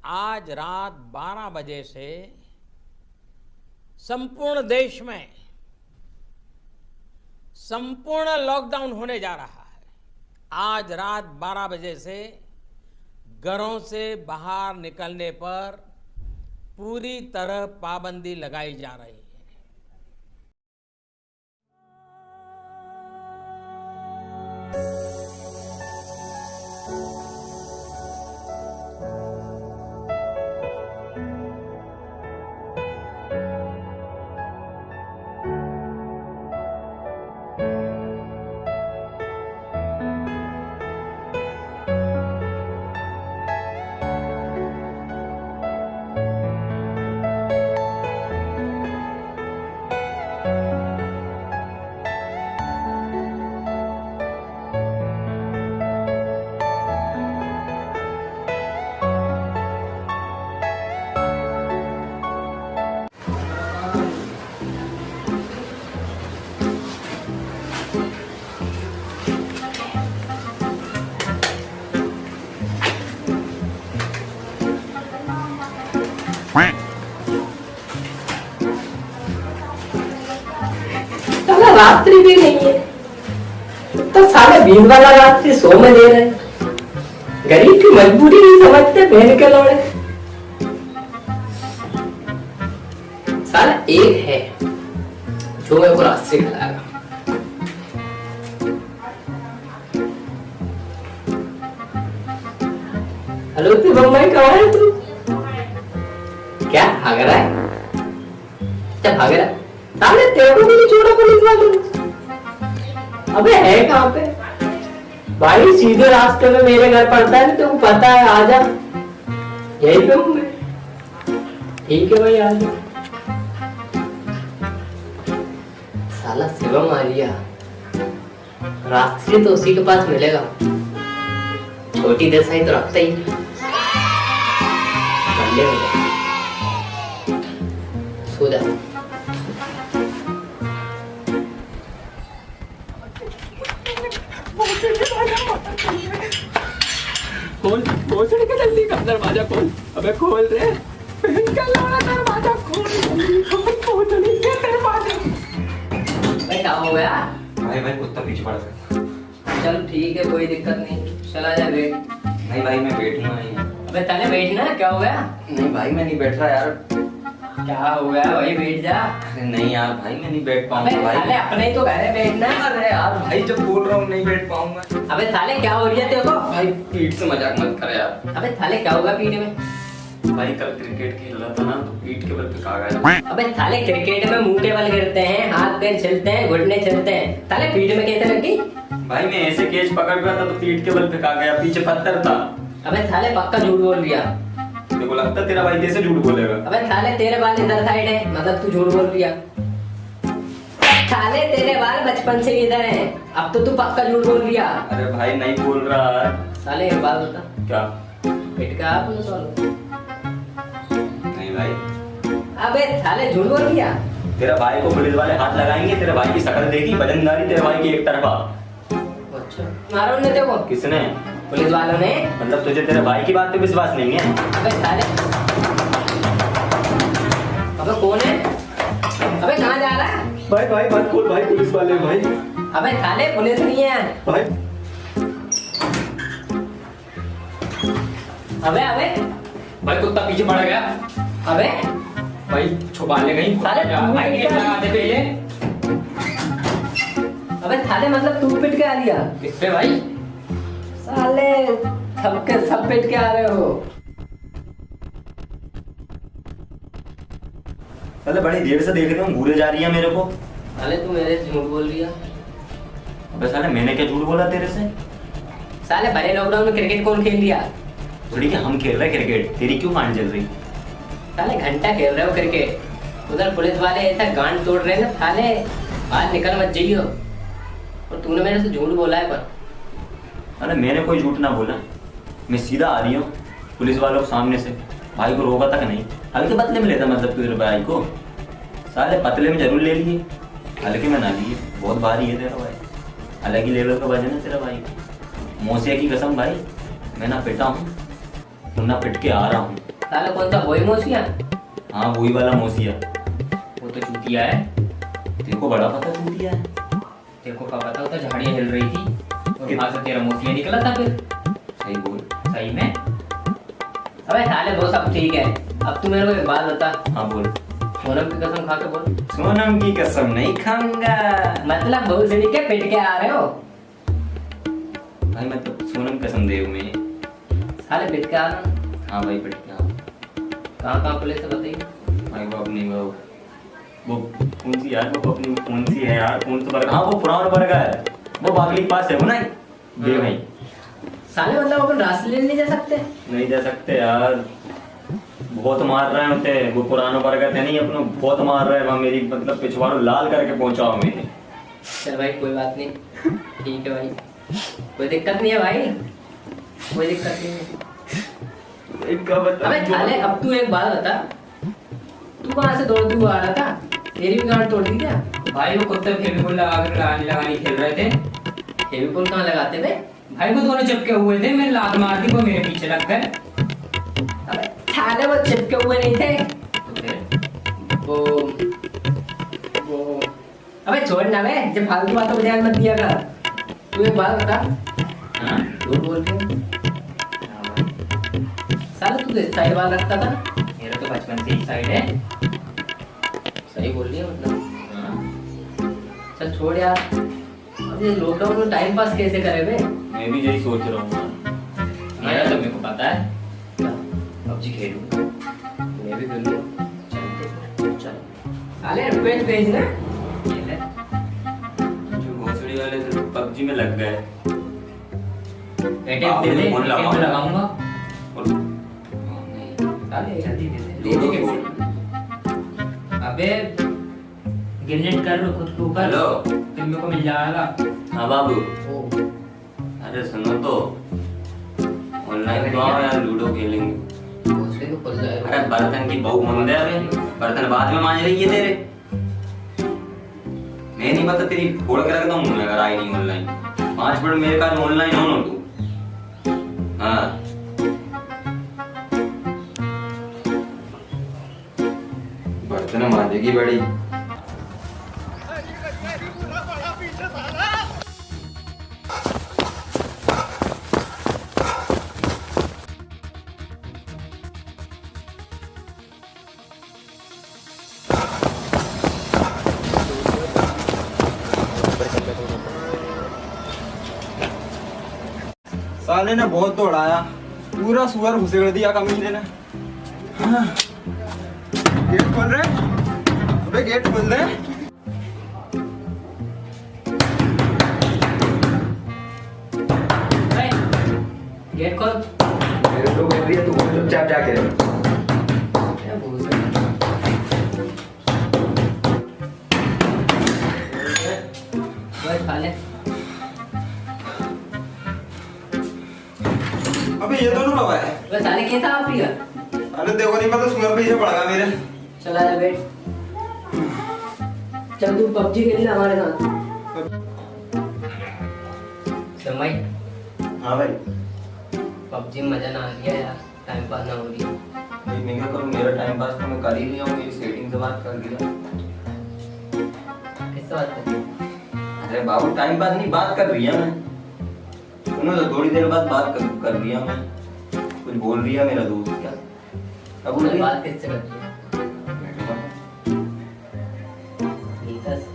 आज रात 12 बजे से संपूर्ण देश में संपूर्ण लॉकडाउन होने जा रहा है। आज रात 12 बजे से घरों से बाहर निकलने पर पूरी तरह पाबंदी लगाई जा रही है। साला रात्रि भी नहीं है तो साले 20 वाला रात्रि सो में दे रहे। गरीब की मजबूरी नहीं समझते बहन के लौड़े। साला एक है जो मेरे को रात्रि खिलाएगा। हेलो तू बम्बई कहाँ है तू? क्या भाग रहा है? क्या भाग रहा है? साले तेरे को भी नहीं छोड़ा पुलिस वालों ने। अबे है कहाँ पे? भाई सीधे रास्ते में मेरे घर पड़ता है, तुमको पता है, आजा यही पे हूँ मैं। ठीक है भाई आजा। साला शिवम आ लिया, रास्ते तो उसी के पास मिलेगा। छोटी देसाई तो रखता ही सो जा। खोल खोल से निकल जल्दी का दरवाजा खोल। अबे खोल रे दरवाजा खोल जल्दी खोल जल्दी दरवाजा। भाई क्या हो गया? भाई कुत्ता पीछे पड़ गया। चल ठीक है कोई दिक्कत नहीं, चला जा बैठ। नहीं भाई मैं बैठूंगा नहीं। अबे तने बैठना है, क्या हो गया? नहीं भाई मैं नहीं बैठ रहा यार। क्या हो गया भाई, बैठ जा। अरे नहीं यार भाई मैं नहीं बैठ अबे पाऊंगा भाई। साले अपने ही तो घर है, बैठना है। अरे यार भाई जब बोल रहा हूँ नहीं बैठ पाऊंगा। अबे साले क्या हो रही है तेरे को? भाई पीठ से मजाक मत कर यार। अबे साले क्या होगा पीठ में? भाई कल क्रिकेट खेल रहा था ना तो पीठ के बल पे आ गया। अबे साले क्रिकेट में मुंह के बल गिरते हैं, हाथ पैर चलते हैं, घुटने चलते हैं। साले पीठ में कैसे लगी? भाई मैं ऐसे कैच पकड़ रहा था तो पीठ के बल पे आ गया, पीछे पत्थर था। अबे साले पक्का झूठ बोल दिया। मेरे को लगता तेरा भाई कैसे झूठ बोलेगा। अबे साले तेरे बाल इधर साइड है, मतलब तू झूठ बोल दिया। साले तेरे बाल बचपन से इधर हैं, अब तो तू पक्का झूठ बोल दिया। अरे भाई नहीं बोल रहा है। साले एक बात बता, क्या? पेट का आपने सवाल? नहीं भाई। अबे साले झूठ बोल दिया। तेरा भाई को पुलिस वाले हाथ लगाएंगे, तेरे भाई की शक्ल देखी, वजनदारी तेरे भाई की एक तरफा। अच्छा मारो ने देखो। किसने? पुलिस वालों ने। मतलब तुझे तेरे भाई की बात पे विश्वास नहीं है? अबे साले, अबे कौन है? अबे कहाँ जा रहा है? भाई मत खोल भाई, पुलिस वाले भाई। अबे साले पुलिस नहीं है। भाई अबे भाई कुत्ता पीछे पड़ गया। अबे भाई छुपा ले गई साले तू भाई पिट गेट के- लगा दे पहले। अबे साले मतलब तू पिट के आ लिया? किससे भाई? साले सबके सब पिट के आ रहे हो। साले बड़ी देर से देख रहे हूँ, घूरे जा रही है मेरे को। साले तू मेरे से झूठ बोल दिया। अबे साले मैंने क्या झूठ बोला तेरे से? साले भले लॉकडाउन में क्रिकेट कौन खेल लिया? थोड़ी कि हम खेल रहे हैं क्रिकेट, तेरी क्यों गांड जल रही? साले घंटा खेल रहे हो क्रिकेट, उधर पुलिस वाले ऐसा गांड तोड़ रहे हैं ना। साले बाहर निकल मत जाइयो। और तूने मेरे से झूठ बोला है पर। अरे मैंने कोई झूठ ना बोला, मैं सीधा आ रही हूँ पुलिस वालों के सामने से, भाई को रोका तक नहीं। हल्के पतले में लेता मतलब तेरे भाई को, साले पतले में जरूर ले लिए, हल्के में ना लिए। बहुत भारी है तेरा भाई, अलग ही लेवल का वजन है तेरा भाई। मौसिया की कसम भाई, मैं ना पिटा हूँ मुन्ना पिट के आ रहा हूँ। साले कौन सा वही मोसिया? हाँ वही वाला मौसिया। वो तो चूतिया है। तेरे को बड़ा पता चूतिया है। तेरे को क्या पता होता, झाड़ियाँ हिल रही थी और वहां से तेरा मोसिया निकला था फिर। सही बोल। सही में? अबे साले वो सब ठीक है, अब तू मेरे को एक बात बता। हाँ बोल। सोनम की कसम खा के बोल। सोनम की कसम नहीं खाऊंगा। मतलब बहुत सीढ़ी के पिट के आ रहे हो भाई मैं तो सोनम कसम देव में। साले, पिट के आ रहे हो। हाँ भाई पिट के आ। कहाँ कहाँ पुलिस है बताइए। भाई वो अपनी वो कौन सी यार, वो अपनी कौन सी है यार, कौन सा बर्गर, हाँ वो पुराना बर्गर है, वो बागली के पास है वो ना। दे भाई। साले मतलब अपन रास्ते लेने नहीं जा सकते? नहीं जा सकते यार, बहुत मार रहे होते। वो पुराना बर्गर है नहीं अपना, बहुत मार रहे हैं वहाँ। मेरी मतलब पिछवाड़ो लाल करके पहुंचाओ मेरे। चल भाई कोई बात नहीं, ठीक है भाई, कोई दिक्कत नहीं है भाई, कोई दिक्कत नहीं है। अबे साले अब तू एक बात बता, तू कहाँ से दौड़ तू आ रहा था? तेरी भी गांड तोड़ दी क्या? भाई वो कुत्ते फेविकोल लगानी खेल रहे थे। फेविकोल कहाँ लगाते थे भाई? वो दोनों चिपके हुए थे, मैंने लात मार दी, वो मेरे पीछे लग गए। अबे साले वो चिपके हुए नहीं थे तो फिर वो अबे छोड़ ना बे, जब फालतू बातों पे ध्यान मत दिया कर। तू एक बात बता। हाँ झूठ बोल के साले, तू तो इस साइड वाल रखता था, मेरा तो बचपन से ही साइड है। सही बोल रही है मतलब। हाँ। चल छोड़ यार, अब ये लॉकडाउन में टाइम पास कैसे करे बे? मैं भी यही सोच रहा हूँ। मेरा तो मेरे को पता है, पबजी खेलूं, मैं भी खेलूं। चल साले रिक्वेस्ट भेजना। ये ले जो भोसड़ी वाले तो पबजी में लग गए। एटीएम दे दे, फोन लगाऊं? एटीएम लगाऊंगा। नहीं साले जल्दी दे दे। दे दे के बोल। अबे गिरनेट कर लो खुद के ऊपर। हेलो, फिर मेरे को मिल जाएगा। हाँ बाबू। ओ अरे सुनो तो, ऑनलाइन तो आओ यार, लूडो खेलेंगे। भोसड़ी को खुल जाएगा। अरे बर्तन की बहु मंदे अबे, बर्तन बाद में मांज रही है तेरे। मैं नहीं पता तेरी फोड़ के रख दूँ अगर आई नहीं ऑनलाइन। 5 मिनट मेरे पास ऑनलाइन हो ना तू। हाँ बर्तन मांजेगी बड़ी। साले ने बहुत दौड़ाया, पूरा सुअर घुसेड़ दिया कमीने ने। हाँ। गेट खोल रहे? अबे गेट खोल दे। गेट खोल। मेरे को बोल रही है तू चुपचाप जाके रह। क्या भोसड़ी। बस खा ले। अबे ये दोनों कब आए? बस साले कैसा आप ही है? अरे देखो नहीं पता सुअर पीछे पड़ेगा मेरे। चला जा बैठ। चल तू पबजी खेल ले हमारे साथ। भाई हाँ भाई। पबजी में मजा ना आ गया यार, टाइम पास ना हो रही है। भाई मैं क्या करूँ, मेरा टाइम पास तो मैं कर ही लिया हूँ। मेरी सेटिंग से बात कर लिया। किससे बात कर? अरे बाबू टाइम पास नहीं, बात कर रही है मैं। सुनो तो थोड़ी देर बाद बात कर रही है मैं। कुछ बोल रही है मेरा दोस्त क्या? अब बोल रही है? बात किससे कर रही है? नीता से।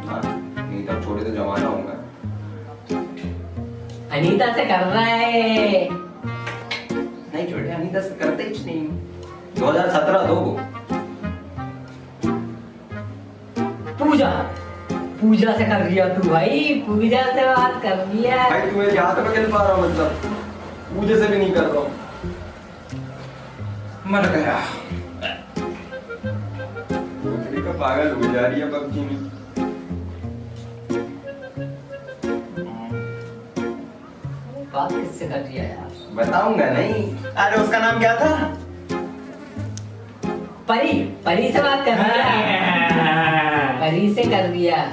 हाँ, नहीं तो छोड़े तो जमाना होगा। अनीता से कर रहा है। नहीं छोड़े, अनीता से करते ही नहीं। 2017 दो वो। पूजा पूजा से कर रही है तू भाई, पूजा से बात कर रही है। भाई तू मेरे हाथ में खेल पा रहा हूँ, मतलब पूजे से भी नहीं कर रहा हूँ। मर गया। दूसरी का पागल हो जा रही है पबजी में। बात किससे कर रही है यार? बताऊंगा नहीं। अरे उसका नाम क्या था? परी परी से बात कर रही है। परी से कर रही है।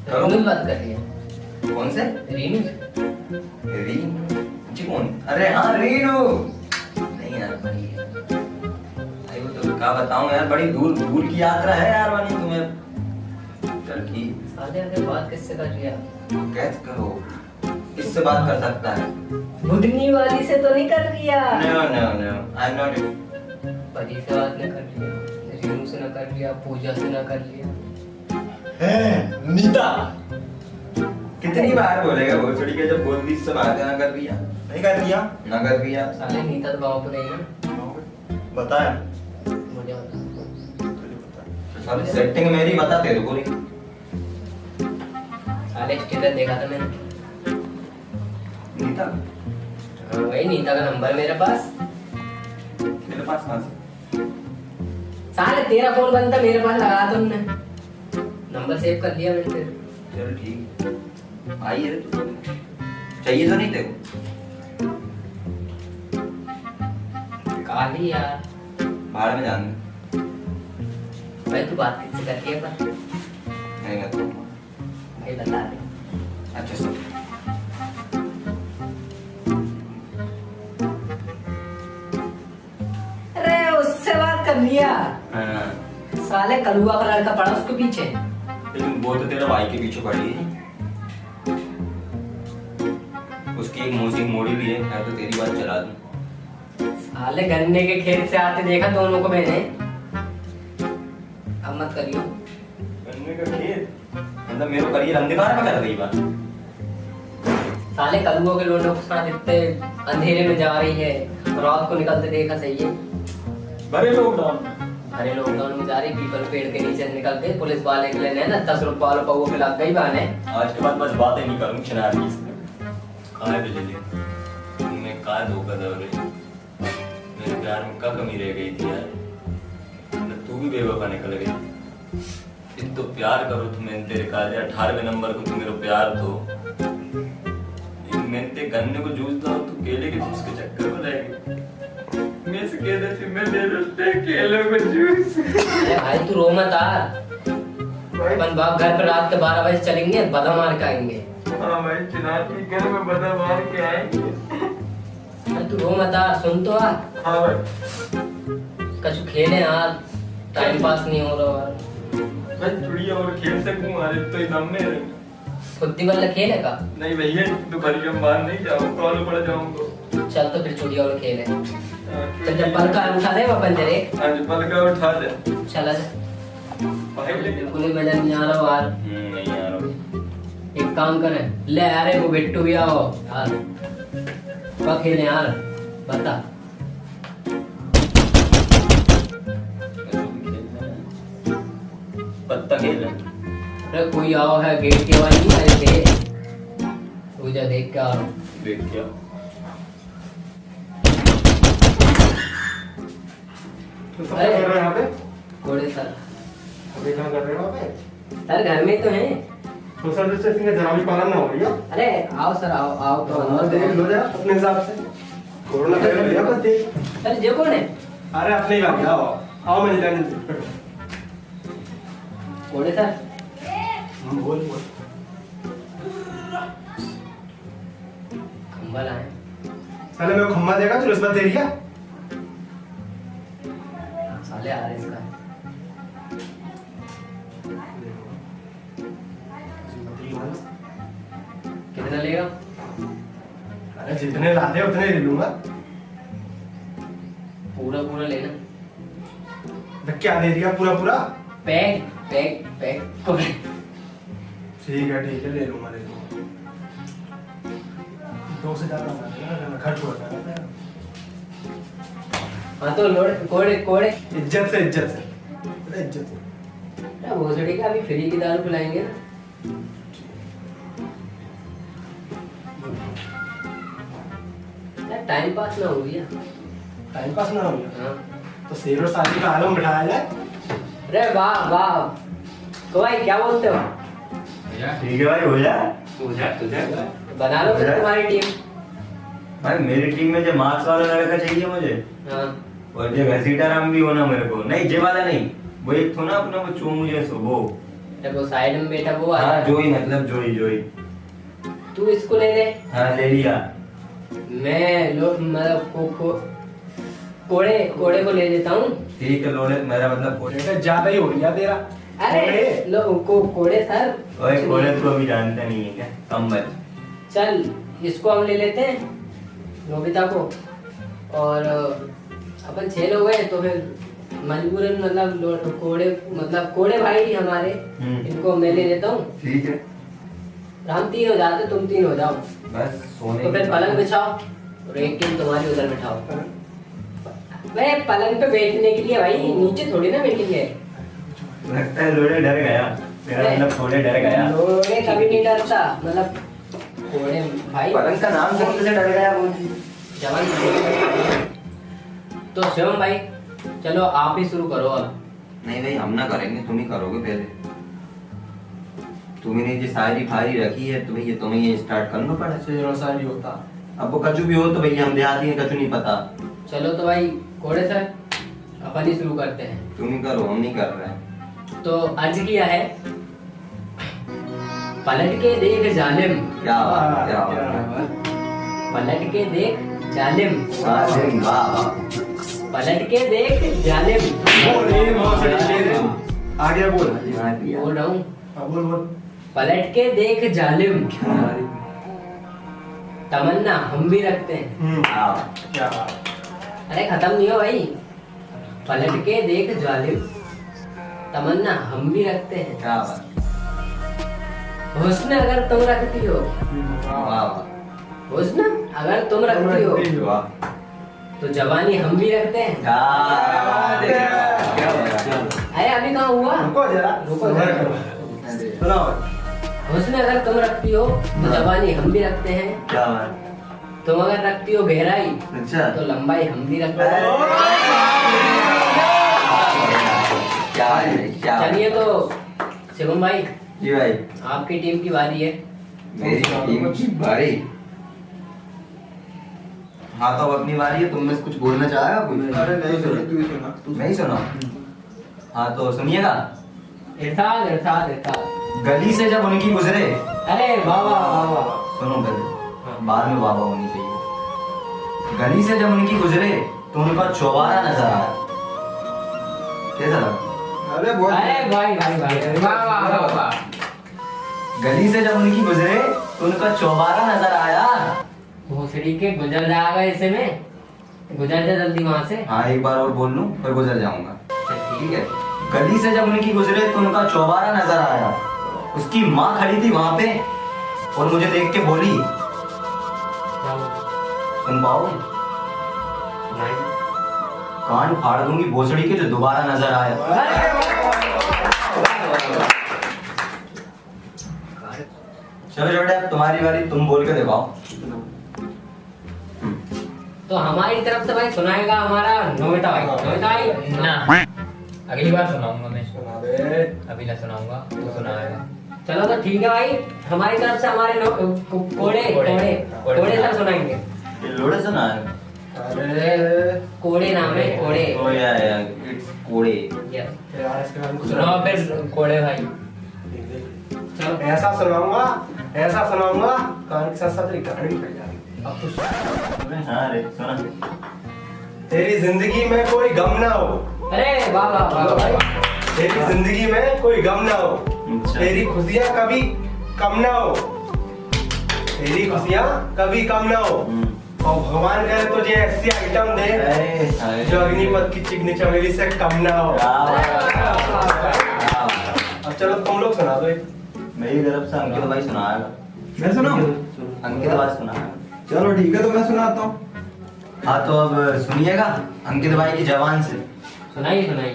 करो। बात कर रही है। कौन से? रीनू। रीनू जी कौन? अरे हाँ रीनू। नहीं यार भाई वो तो क्या बताऊं यार, बड़ी दूर दूर की यात्रा है यार वानी तुम्हें। चल ठीक। साले अगर बात किससे कर लिया? कैसे करो, किससे बात कर सकता है? बुधनी वाली से तो नहीं कर लिया? No no no I am not. Pari से बात न कर लिया, रीनू से न कर लिया, पूजा से न कर लिया। नीता कितनी बार बोलेगा भोसड़ी के, जब बोल दी इससे बात ना कर दिया, नहीं कर दिया ना कर दिया। साले नीता तो गाँव पे गई ना। बताया मुझे बता। साले सेटिंग मेरी बता तेरे को नहीं। साले स्टेटस देखा था मैंने। नीता हाँ वही नीता का नंबर मेरे पास। मेरे पास कहाँ से? साले तेरा फोन बनता मेरे पास लगा तुमने, नंबर सेव कर लिया मैंने फिर। चल ठीक आई है तो चाहिए तो नहीं तेरे काली यार बाहर में जान भाई। तू बात किससे करती है पर? नहीं मैं तो भाई बता दे। अच्छा सब अरे उससे बात कर लिया। साले कलुआ का लड़का पड़ा उसके पीछे। लेकिन वो तो तेरा भाई के पीछे पड़ी है, उसकी एक मौसी मोड़ी भी है तो तेरी बात चला दूं। साले गन्ने के खेत से आते देखा दोनों को मैंने। अब मत करियो। गन्ने का खेत मतलब मेरे करियर अंधकार में कर रही बात। साले कलुओं के लोगों के साथ इतने अंधेरे में जा रही है, रात को निकलते देखा सही है। बड़े लॉकडाउन अरे लॉकडाउन में जा रही, पीपल पेड़ के नीचे निकल के पुलिस वाले के लिए ना 10 रुपए वाला पौवा के लग गई बहाने। आज के बाद बस बातें नहीं करूं चिनार की से। कहाँ पे ले तुमने कहा धोखा दे रही, मेरे प्यार में क्या कमी रह गई थी यार, तू भी बेवफा निकल गई। इन तो प्यार करो तुम्हें तेरे काले 18वें नंबर को तुम मेरे प्यार दो, मैं ते गन्ने को जूस दो तू केले के जूस के चक्कर में रह गई। मैं से कह देती मैं दे देते केले को जूस। अरे भाई तू रो मत यार। अपन बाप घर पे रात के 12 बजे चलेंगे, बदा मार के आएंगे। हाँ भाई चिनार के घर में बदा मार के आएंगे। अरे तू रो मत यार, सुन तो यार। हाँ भाई कछु खेले यार, टाइम पास नहीं हो रहा यार। मैं चुड़िया और खेल सकूं अरे तो एकदम में खुद्दी वाला खेल है का? नहीं भैया दोपहर के बाहर नहीं जाऊँ, कॉल पड़ जाऊंगा। चल तो फिर चुड़िया वाला खेल है। चल जब पल का उठा दे अपन तेरे। आज पल का उठा दे। चला जा। भाई बिल्कुल ही मजा नहीं आ रहा यार। नहीं आ रहा। एक काम करें, ले अरे वो बिट्टू भी आओ यार। क्या खेले यार बता। पत्ता खेल अरे कोई आओ है, गेट के आवाज नहीं आए थे। पूजा देख के आओ। देख क्या तो सब क्या कर रहे हैं यहाँ पे? थोड़े सर अभी क्या कर रहे हो वहाँ पे? सर घर में तो हैं। सोशल डिस्टेंसिंग का जरा भी पालन ना हो रही है। अरे आओ सर आओ आओ तो और देख लो जरा अपने हिसाब से। कोरोना का लिया बस देख। सर जो कौन है? अरे अपने ही बात आओ आओ मैं जाने दे। कौन है सर? बोल बोल। खंबा लाए। साले मेरे को खम्मा देगा तो रिश्वत दे रही है। साले आ रहे इसका। कितना लेगा? अरे जितने लाते उतने ले लूंगा। पूरा पूरा लेना। तो क्या दे दिया पूरा पूरा? पैक पैक पैक ठीक है ले लूंगा ले लूंगा। दो से ज्यादा ना देना ना खर्च हो जाएगा। हाँ तो लोड कोड़े कोड़े इज्जत से अरे इज्जत से। भोसड़ी का अभी फ्री की दारू पिलाएंगे ना। टाइम पास ना हो गया। टाइम पास ना हो गया हाँ। तो शेर और शादी का आलम बिठाया जाए। अरे वाह वाह तो भाई क्या बोलते हो? ठीक है भाई हो जा। बना लो फिर तुम्हारी टीम। भाई मेरी टीम में जो मार्क्स वाला लड़का चाहिए मुझे, हाँ और जो घसीटा राम भी होना मेरे को। नहीं जे वाला नहीं, वो एक थो ना अपना वो चोमू जैसो वो। वो साइड में बैठा वो हाँ आया। जोई मतलब जोई। तू इसको ले ले। हाँ ले लिया। मैं मतलब कोड़े को ले लेता हूँ। ठीक है लोड़े, मेरा मतलब कोड़े। बेटा ज्यादा ही हो गया तेरा। अरे लो कोड़े सर। ओए कोड़े तो अभी जानता नहीं है क्या, कम बच। चल इसको हम ले लेते हैं, नोबिता को, और अपन 6 लोग हैं तो फिर मजबूरन मतलब कोड़े भाई हमारे, इनको मैं ले लेता हूँ। ठीक है। हम 3 हो जाते, तुम 3 हो जाओ। बस सोने तो फिर पलंग बिछाओ और एक टीम तुम्हारी उधर बिठाओ। वह पलंग पे बैठने के लिए भाई, नीचे थोड़ी ना बैठेंगे। लगता है लोड़े डर गया, मेरा मतलब कोड़े डर गया। लोड़े कभी नहीं डरता, मतलब कोड़े भाई। पलंग का नाम सुन के डर गया वो। जवान। तो शिवम भाई चलो आप ही शुरू करो अब। नहीं भाई हम ना करेंगे, तुम ही करोगे पहले। तुम्हें ये शायरी फायरी रखी है तो भैया तुम्हें ये स्टार्ट करना पड़ा। शेर शायरी होता। अब वो कचू भी हो तो भैया हम देहाती हैं, कचू नहीं पता। चलो तो भाई कोड़े सर अपन ही शुरू करते हैं। तुम ही करो, हम नहीं कर रहे हैं। तो अर्ज किया है, पलट के देख जालिम। क्या बात, क्या बात। पलट के देख जालिम। वाह वाह। पलट के देख जालिम। आगे बोल। बोल रहा हूँ, बोल बोल। पलट के देख जालिम, तमन्ना हम भी रखते हैं। क्या बात। अरे खत्म नहीं हो भाई। पलट के देख जालिम, तमन्ना हम भी रखते हैं। क्या बात। हुस्न अगर तुम रखती हो, वाह हुस्न अगर तुम रखती हो, वाह। तो जवानी हम भी रखते हैं। क्या बात। अरे अभी कहाँ हुआ? रुको जरा। रुको जरा। सुनाओ। हुस्न अगर तुम रखती हो तो जवानी हम भी रखते हैं। क्या बात। तुम अगर रखती हो गहराई अच्छा तो लंबाई हम भी रखते हैं। क्या है, क्या है। चलिए तो शिवम भाई जी भाई, आपकी टीम की बारी है। मेरी टीम की बारी। हाँ तो अब अपनी बारी है, तुम में से कुछ बोलना चाहेगा कोई? अरे नहीं सुना, तू ही सुना। नहीं सुना। हाँ तो सुनिएगा। इरशाद इरशाद इरशाद। गली से जब उनकी गुजरे, अरे वाह वाह वाह वाह। सुनो पहले, बाद में बाबा होनी चाहिए। गली से जब उनकी गुजरे तो उनका चौबारा नजर आया। कैसा लगा? अरे बहुत। अरे भाई भाई भाई वाह वाह वाह वाह। गली से जब उनकी गुजरे तो उनका चौबारा नजर आया। भोसड़ी के गुजर जाएगा ऐसे में, गुजर जा जल्दी वहां से। हाँ एक बार और बोल लूं फिर गुजर जाऊंगा। ठीक है। गली से जब उनकी गुजरे तो उनका चौबारा नजर आया। उसकी माँ खड़ी थी वहां पे और मुझे देख के बोली, सुन पाओ? कान फाड़ दूंगी भोसड़ी के जो दोबारा नजर आया। चलो छोटे अब तुम्हारी बारी, तुम बोल के दिखाओ। तो हमारी तरफ से भाई सुनाएगा हमारा नोबिता भाई। नोबिता भाई ना, अगली बार सुनाऊंगा मैं। सुना दे। अभी ना सुनाऊंगा, तो सुनाएगा। चलो तो ठीक है भाई, हमारी तरफ से हमारे कोड़े सर सुनाएंगे। ये लोड़े सुना है? अरे कोड़े नाम है, कोड़े। ओ यार इट्स कोड़े। यस। यार इसके बाद कुछ सुनाओ फिर कोड़े भाई। चलो ऐसा सुनाऊंगा कान के साथ साथ एक कहानी भी कह जाएगी। अब तो सुन। हाँ रे सुना। तेरी जिंदगी में कोई गम ना हो। अरे वाह वाह वाह वाह। तेरी जिंदगी में कोई गम ना हो। अच्छा। तेरी खुशियाँ कभी कम ना हो। तेरी खुशियाँ कभी कम ना हो। और भगवान करे तुझे ऐसी आइटम दे जो अग्निपथ की चिकनी चमेली से कम ना हो। अब चलो तुम लोग सुना दो एक। मेरी तरफ से अंकित भाई सुनाएगा। मैं सुनाऊं? अंकित भाई सुनाएगा। चलो ठीक है तो मैं सुनाता हूँ। हाँ तो अब सुनिएगा अंकित भाई की जबान से। सुनाइए सुनाइए।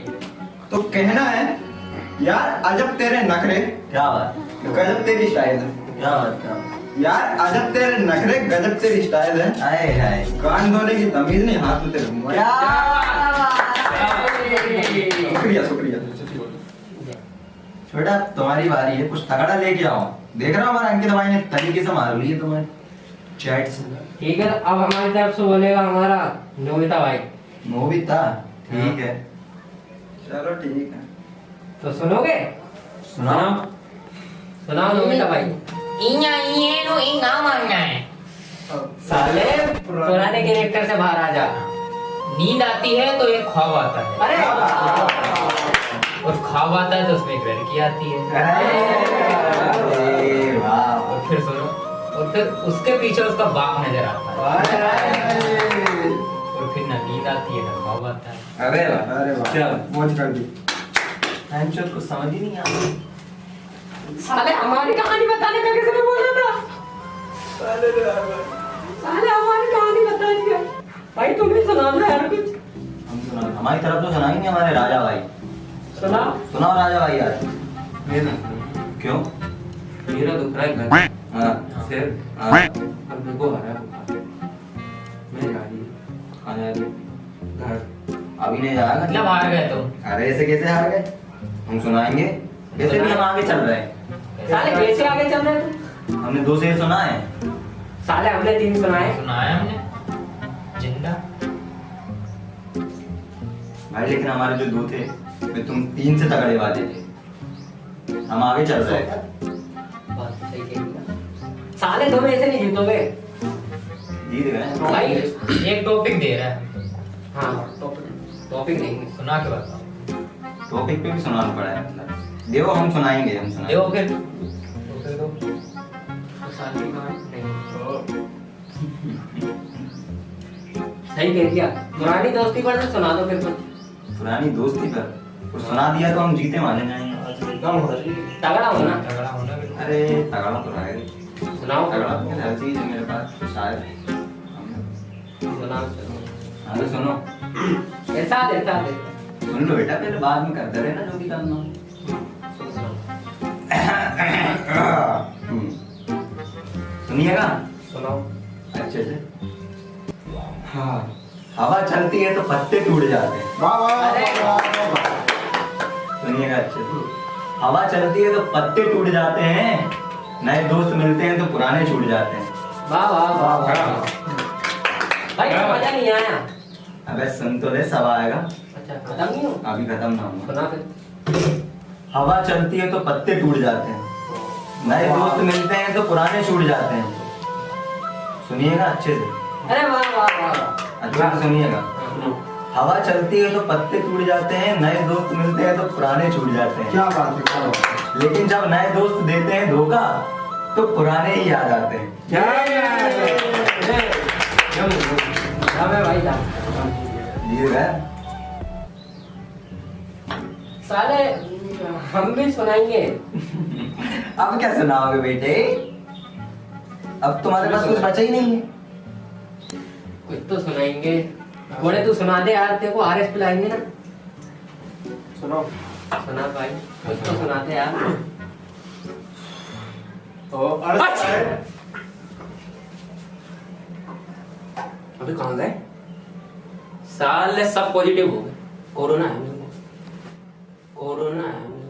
तो कहना है, यार अजब तेरे नखरे, क्या बात, गजब तेरी स्टाइल है। क्या बात, क्या बात। यार अजब तेरे नखरे, गजब तेरी स्टाइल है। आए हाय। कान धोने की तमीज नहीं, हाथ में तेरे मुंह है। शुक्रिया शुक्रिया। छोटा तुम्हारी बारी है, कुछ तगड़ा लेके आओ। देख रहा हूँ हमारा अंकित भाई ने तरीके से मार ली है तुम्हारे चैट से। ठीक है, अब हमारी तरफ से बोलेगा हमारा नोबिता भाई। नोबिता, ठीक है। चलो ठीक है। तो सुनोगे? सुनाओ। सुनाओ नोबिता भाई। इया ये नो इंगा मांगना है। साले पुराने कैरेक्टर से बाहर आ जा। नींद आती है तो एक ख्वाब आता है, अरे और ख्वाब आता है तो उसमें एक लड़की आती है, अरे वाह। और फिर सुनो, और फिर उसके पीछे उसका बाप नजर आता है, और फिर ना नींद आती है ना ख्वाब आता है। अरे वाह, अरे वाह, क्या मौज कर दी। हैंडशॉट को समझ ही नहीं आता। साले हमारी कहानी बताने का किसने बोला था? साले हमारी कहानी बतानी है भाई, तुम्हें सुना दो यार कुछ। हम सुना, हमारी तरफ तो सुनाएंगे हमारे राजा भाई। सुना। सुनाओ राजा भाई यार। मेरा क्यों? मेरा दुख रहा है घर हाँ सिर हाँ। और मेरे को आ रहा है बुखार। मैं जा रही कहाँ जा रहे? घर। अभी नहीं जाएगा। मतलब हार गए तुम। अरे ऐसे कैसे हार गए? हम सुनाएंगे। वैसे भी हम आगे चल रहे हैं। साले कैसे आगे चल रहे तुम? हमने 2 शेर सुना है। साले हमने 3 सुनाए। सुनाया हमने जिंदा। भाई लेकिन हमारे जो 2 थे वे तुम 3 से तगड़े वाले थे। हम आगे चल रहे हैं। बात तो सही कह दिया। साले तुम ऐसे नहीं जीतोगे जीत गए। भाई। एक टॉपिक दे रहा है, हाँ टॉपिक नहीं सुना के बताओ। टॉपिक पे भी सुनाना पड़ा है मतलब। देखो हम सुनाएंगे, हम सुनाएंगे। देखो फिर दो। साले का नहीं। सही कह दिया। पुरानी दोस्ती पर तो सुना दो फिर कुछ। पुरानी दोस्ती पर और सुना दिया तो हम जीते माने जाएंगे। तगड़ा हो ना। झगड़ा होना बिल्कुल। अरे तगड़ा तो है। सुनाओ। तगड़ा तो हर चीज है मेरे पास शायद। सुनाओ। हाँ तो सुनो। ऐसा देता दे। सुन लो बेटा, पहले बाद में करते रहे ना जो भी करना। सुनिएगा। सुनाओ। अच्छे से। हाँ, हवा चलती है तो पत्ते टूट जाते हैं। वाह वाह वाह। सुनिएगा अच्छे से। हवा चलती है तो पत्ते टूट जाते हैं, नए दोस्त मिलते हैं तो पुराने छूट जाते हैं। वाह वाह वाह वाह। भाई मजा नहीं आया। अबे सुन तो ले, सब आएगा। अच्छा खत्म नहीं हो। अभी खत्म ना हुआ। सुना फिर। हवा चलती है तो पत्ते टूट जाते हैं, नए दोस्त मिलते हैं तो पुराने छूट जाते हैं। सुनिएगा अच्छे से। अरे वाह वाह वाह। अच्छे से सुनिएगा। हवा चलती है तो पत्ते टूट जाते हैं, नए दोस्त मिलते हैं तो पुराने छूट जाते हैं। क्या बात है, क्या बात है। लेकिन जब नए दोस्त देते हैं धोखा तो पुराने ही याद आते हैं। क्या भाई जा। जीत गए। साले हम भी सुनाएंगे। अब क्या सुनाओगे बेटे? अब तुम्हारे पास कुछ बचा ही नहीं है। कुछ तो सुनाएंगे। घोड़े तू सुना दे यार, तेरे को आरएस पिलाएंगे ना। सुनो। सुना भाई, कुछ तो सुनाते यार। तो अर्थ है। अभी कहाँ गए? साले सब पॉजिटिव हो गए। कोरोना है मेरे को। कोरोना है।